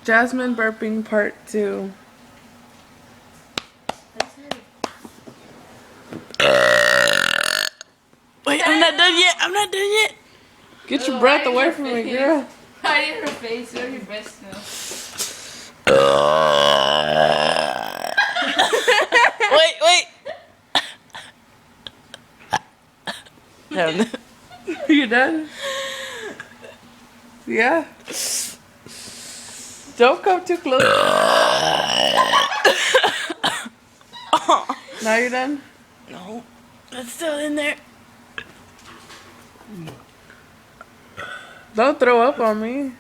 Jasmine burping part 2. Wait, I'm not done yet. I'm not done yet. Get your breath away from me, girl. Hide in her face. Where your breast smell? Wait. You done? Yeah. Don't come too close. Now you're done? No, it's still in there. Don't throw up on me.